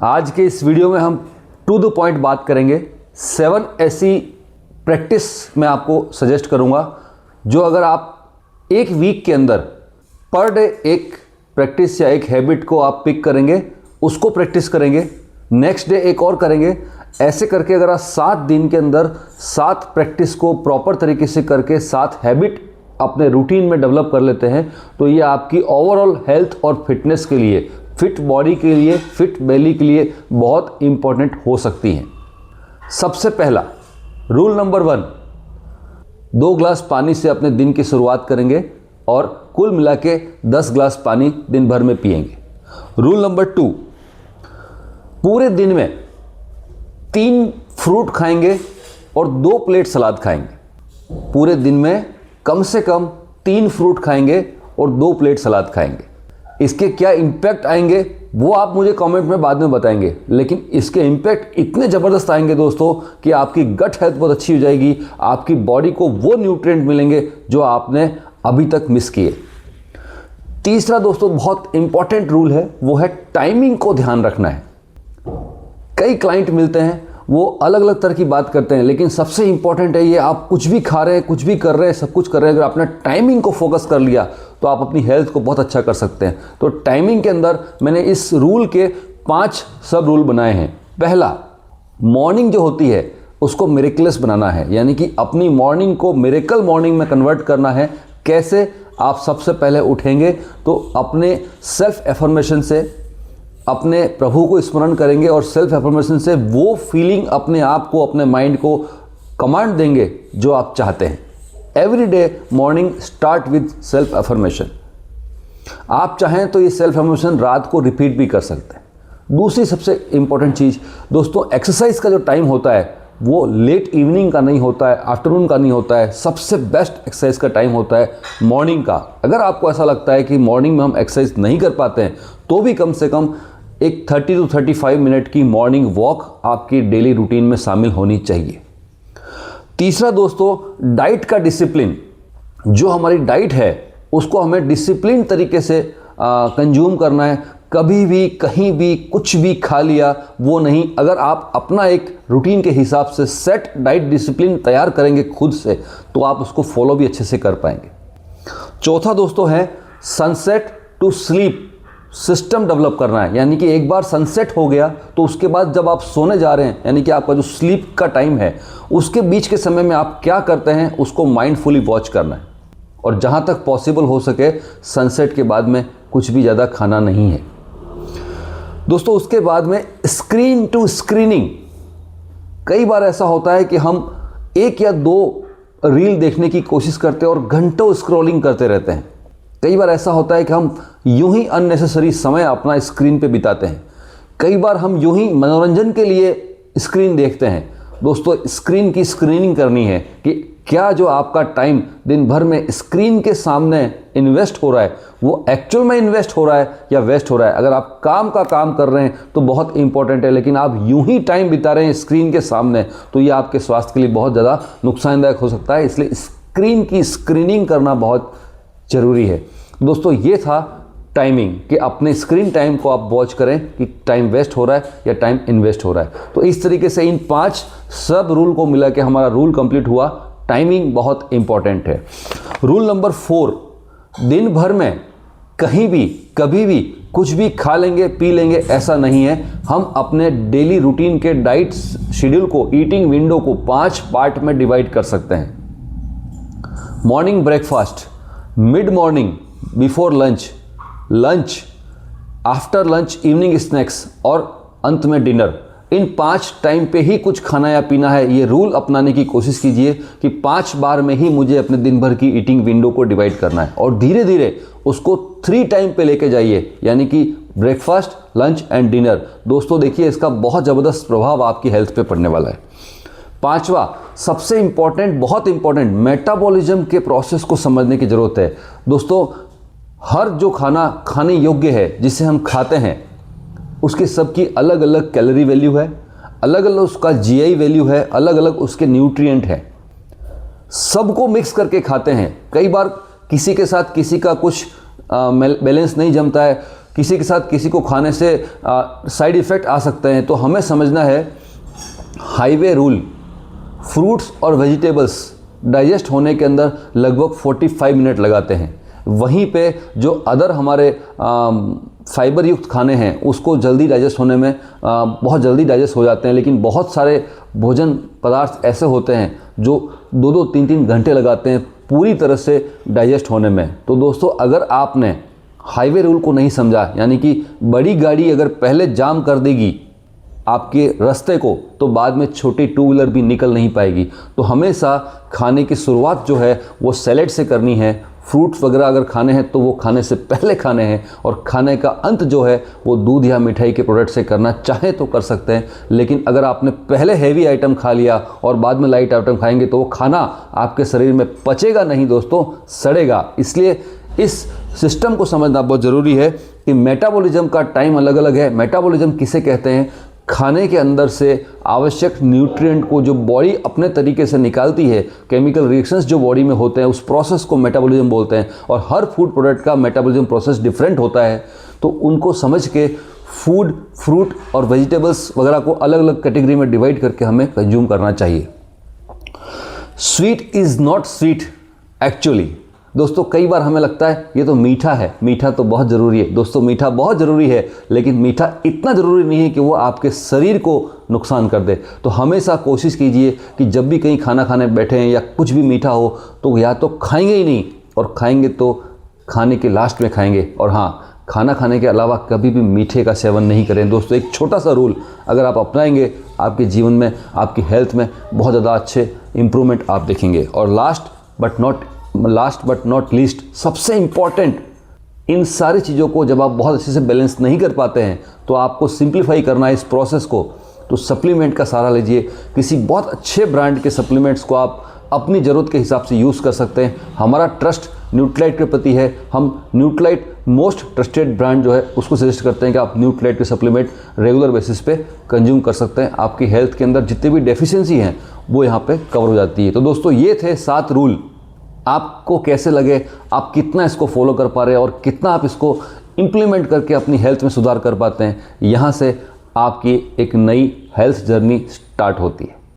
आज के इस वीडियो में हम टू द पॉइंट बात करेंगे। 7 ऐसी प्रैक्टिस मैं आपको सजेस्ट करूंगा जो अगर आप एक वीक के अंदर पर डे एक प्रैक्टिस या एक हैबिट को आप पिक करेंगे, उसको प्रैक्टिस करेंगे, नेक्स्ट डे एक और करेंगे, ऐसे करके अगर आप 7 दिन के अंदर 7 प्रैक्टिस को प्रॉपर तरीके से करके 7 हैबिट अपने रूटीन में डेवलप कर लेते हैं तो ये आपकी ओवरऑल हेल्थ और फिटनेस के लिए, फिट बॉडी के लिए, फिट बेली के लिए बहुत इंपॉर्टेंट हो सकती हैं। सबसे पहला रूल नंबर 1, 2 ग्लास पानी से अपने दिन की शुरुआत करेंगे और कुल मिला के 10 ग्लास पानी दिन भर में पिएंगे। रूल नंबर 2, पूरे दिन में 3 फ्रूट खाएंगे और 2 प्लेट सलाद खाएंगे। पूरे दिन में कम से कम 3 फ्रूट खाएंगे और 2 प्लेट सलाद खाएंगे। इसके क्या इम्पैक्ट आएंगे वो आप मुझे कमेंट में बाद में बताएंगे, लेकिन इसके इम्पैक्ट इतने ज़बरदस्त आएंगे दोस्तों कि आपकी गट हेल्थ बहुत अच्छी हो जाएगी, आपकी बॉडी को वो न्यूट्रिएंट मिलेंगे जो आपने अभी तक मिस किए। तीसरा दोस्तों बहुत इंपॉर्टेंट रूल है, वो है टाइमिंग को ध्यान रखना है। कई क्लाइंट मिलते हैं, वो अलग अलग तरह की बात करते हैं, लेकिन सबसे इंपॉर्टेंट है ये, आप कुछ भी खा रहे हैं, कुछ भी कर रहे हैं, सब कुछ कर रहे हैं, अगर आपने टाइमिंग को फोकस कर लिया तो आप अपनी हेल्थ को बहुत अच्छा कर सकते हैं। तो टाइमिंग के अंदर मैंने इस रूल के 5 सब रूल बनाए हैं। पहला, मॉर्निंग जो होती है उसको मिरेकलस बनाना है, यानी कि अपनी मॉर्निंग को मिरेकल मॉर्निंग में कन्वर्ट करना है। कैसे? आप सबसे पहले उठेंगे तो अपने सेल्फ एफर्मेशन से अपने प्रभु को स्मरण करेंगे और सेल्फ एफर्मेशन से वो फीलिंग अपने आप को, अपने माइंड को कमांड देंगे जो आप चाहते हैं। Every day morning start with self affirmation. आप चाहें तो ये सेल्फ एफर्मेशन रात को रिपीट भी कर सकते हैं। दूसरी सबसे इंपॉर्टेंट चीज़ दोस्तों, एक्सरसाइज का जो टाइम होता है वो लेट इवनिंग का नहीं होता है, आफ्टरनून का नहीं होता है। सबसे बेस्ट एक्सरसाइज का टाइम होता है मॉर्निंग का। अगर आपको ऐसा लगता है कि मॉर्निंग में हम एक्सरसाइज नहीं कर पाते हैं तो भी कम से कम एक 30 to 35 मिनट की मॉर्निंग वॉक आपकी डेली रूटीन में शामिल होनी चाहिए। तीसरा दोस्तों, डाइट का डिसिप्लिन। जो हमारी डाइट है उसको हमें डिसिप्लिन तरीके से कंज्यूम करना है। कभी भी कहीं भी कुछ भी खा लिया वो नहीं। अगर आप अपना एक रूटीन के हिसाब से सेट डाइट डिसिप्लिन तैयार करेंगे खुद से तो आप उसको फॉलो भी अच्छे से कर पाएंगे। चौथा दोस्तों है sunset to sleep system develop करना है, यानी कि एक बार सनसेट हो गया तो उसके बाद जब आप सोने जा रहे हैं, यानी कि आपका जो स्लीप का टाइम है उसके बीच के समय में आप क्या करते हैं उसको माइंडफुली वॉच करना है। और जहाँ तक पॉसिबल हो सके सनसेट के बाद में कुछ भी ज़्यादा खाना नहीं है दोस्तों। उसके बाद में स्क्रीन टू स्क्रीनिंग। कई बार ऐसा होता है कि हम 1 या 2 रील देखने की कोशिश करते हैं और घंटों स्क्रॉलिंग करते रहते हैं। कई बार ऐसा होता है कि हम यूं ही अननेसेसरी समय अपना स्क्रीन पे बिताते हैं। कई बार हम यूं ही मनोरंजन के लिए स्क्रीन देखते हैं। दोस्तों, स्क्रीन की स्क्रीनिंग करनी है कि क्या जो आपका टाइम दिन भर में स्क्रीन के सामने इन्वेस्ट हो रहा है वो एक्चुअल में इन्वेस्ट हो रहा है या वेस्ट हो रहा है। अगर आप काम का काम कर रहे हैं तो बहुत इंपॉर्टेंट है, लेकिन आप यूं ही टाइम बिता रहे हैं स्क्रीन के सामने तो ये आपके स्वास्थ्य के लिए बहुत ज़्यादा नुकसानदायक हो सकता है। इसलिए स्क्रीन की स्क्रीनिंग करना बहुत ज़रूरी है दोस्तों। ये था टाइमिंग कि अपने स्क्रीन टाइम को आप वॉच करें कि टाइम वेस्ट हो रहा है या टाइम इन्वेस्ट हो रहा है। तो इस तरीके से इन 5 सब रूल को मिला के हमारा रूल कंप्लीट हुआ। टाइमिंग बहुत इंपॉर्टेंट है। रूल नंबर 4, दिन भर में कहीं भी कभी भी कुछ भी खा लेंगे पी लेंगे ऐसा नहीं है। हम अपने डेली रूटीन के डाइट शेड्यूल को, ईटिंग विंडो को 5 पार्ट में डिवाइड कर सकते हैं। Morning breakfast, mid morning, before lunch, lunch, after lunch, evening snacks और अंत में डिनर। इन 5 टाइम पे ही कुछ खाना या पीना है। ये रूल अपनाने की कोशिश कीजिए कि 5 बार में ही मुझे अपने दिन भर की ईटिंग विंडो को डिवाइड करना है और धीरे धीरे उसको 3 टाइम पे लेके जाइए, यानी कि ब्रेकफास्ट, लंच एंड डिनर। दोस्तों देखिए, इसका बहुत ज़बरदस्त प्रभाव आपकी हेल्थ पे पड़ने वाला है। 5वां सबसे इंपॉर्टेंट, बहुत इंपॉर्टेंट, मेटाबॉलिज्म के प्रोसेस को समझने की ज़रूरत है दोस्तों। हर जो खाना खाने योग्य है जिसे हम खाते हैं उसकी सबकी अलग अलग कैलोरी वैल्यू है, अलग अलग उसका जीआई वैल्यू है, अलग अलग उसके न्यूट्रिएंट है। सबको मिक्स करके खाते हैं। कई बार किसी के साथ किसी का कुछ बैलेंस नहीं जमता है किसी के साथ किसी को खाने से साइड इफ़ेक्ट आ सकते हैं। तो हमें समझना है हाईवे रूल, फ्रूट्स और वेजिटेबल्स डाइजेस्ट होने के अंदर लगभग 45 मिनट लगाते हैं। वहीं पे जो अदर हमारे फाइबर युक्त खाने हैं उसको जल्दी डाइजेस्ट होने में बहुत जल्दी डाइजेस्ट हो जाते हैं। लेकिन बहुत सारे भोजन पदार्थ ऐसे होते हैं जो 2-2, 3-3 घंटे लगाते हैं पूरी तरह से डाइजेस्ट होने में। तो दोस्तों, अगर आपने हाईवे रूल को नहीं समझा, यानी कि बड़ी गाड़ी अगर पहले जाम कर देगी आपके रास्ते को, तो बाद में छोटी टू व्हीलर भी निकल नहीं पाएगी। तो हमेशा खाने की शुरुआत जो है वो सैलेड से करनी है। फ्रूट्स वगैरह अगर खाने हैं तो वो खाने से पहले खाने हैं, और खाने का अंत जो है वो दूध या मिठाई के प्रोडक्ट से करना चाहे तो कर सकते हैं। लेकिन अगर आपने पहले हैवी आइटम खा लिया और बाद में लाइट आइटम खाएंगे तो वो खाना आपके शरीर में पचेगा नहीं दोस्तों, सड़ेगा। इसलिए इस सिस्टम को समझना बहुत ज़रूरी है कि मेटाबॉलिज्म का टाइम अलग अलग है। मेटाबॉलिज्म किसे कहते हैं? खाने के अंदर से आवश्यक न्यूट्रिएंट को जो बॉडी अपने तरीके से निकालती है, केमिकल रिएक्शंस जो बॉडी में होते हैं, उस प्रोसेस को मेटाबॉलिज्म बोलते हैं। और हर फूड प्रोडक्ट का मेटाबॉलिज्म प्रोसेस डिफरेंट होता है। तो उनको समझ के फूड, फ्रूट और वेजिटेबल्स वगैरह को अलग अलग कैटेगरी में डिवाइड करके हमें कंज्यूम करना चाहिए। Sweet is not sweet actually. दोस्तों, कई बार हमें लगता है ये तो मीठा है, मीठा तो बहुत ज़रूरी है। दोस्तों, मीठा बहुत ज़रूरी है, लेकिन मीठा इतना ज़रूरी नहीं है कि वो आपके शरीर को नुकसान कर दे। तो हमेशा कोशिश कीजिए कि जब भी कहीं खाना खाने बैठे हैं या कुछ भी मीठा हो तो या तो खाएंगे ही नहीं, और खाएंगे तो खाने के लास्ट में खाएंगे। और हाँ, खाना खाने के अलावा कभी भी मीठे का सेवन नहीं करें। दोस्तों, एक छोटा सा रूल अगर आप अपनाएंगे, आपके जीवन में, आपकी हेल्थ में बहुत ज़्यादा अच्छे इंप्रूवमेंट आप देखेंगे। और लास्ट बट नॉट लीस्ट, सबसे इम्पॉर्टेंट, इन सारी चीज़ों को जब आप बहुत अच्छे से बैलेंस नहीं कर पाते हैं तो आपको सिंप्लीफाई करना है इस प्रोसेस को। तो सप्लीमेंट का सहारा लीजिए। किसी बहुत अच्छे ब्रांड के सप्लीमेंट्स को आप अपनी ज़रूरत के हिसाब से यूज़ कर सकते हैं। हमारा ट्रस्ट न्यूट्रीलाइट के प्रति है। हम न्यूट्रीलाइट मोस्ट ट्रस्टेड ब्रांड जो है उसको सजेस्ट करते हैं कि आप न्यूट्रीलाइट के सप्लीमेंट रेगुलर बेसिस पे कंज्यूम कर सकते हैं। आपकी हेल्थ के अंदर जितनी भी डेफिशिएंसी हैं वो यहाँ पे कवर हो जाती है। तो दोस्तों, ये थे 7 रूल। आपको कैसे लगे? आप कितना इसको फॉलो कर पा रहे हैं और कितना आप इसको इम्प्लीमेंट करके अपनी हेल्थ में सुधार कर पाते हैं? यहाँ से आपकी एक नई हेल्थ जर्नी स्टार्ट होती है।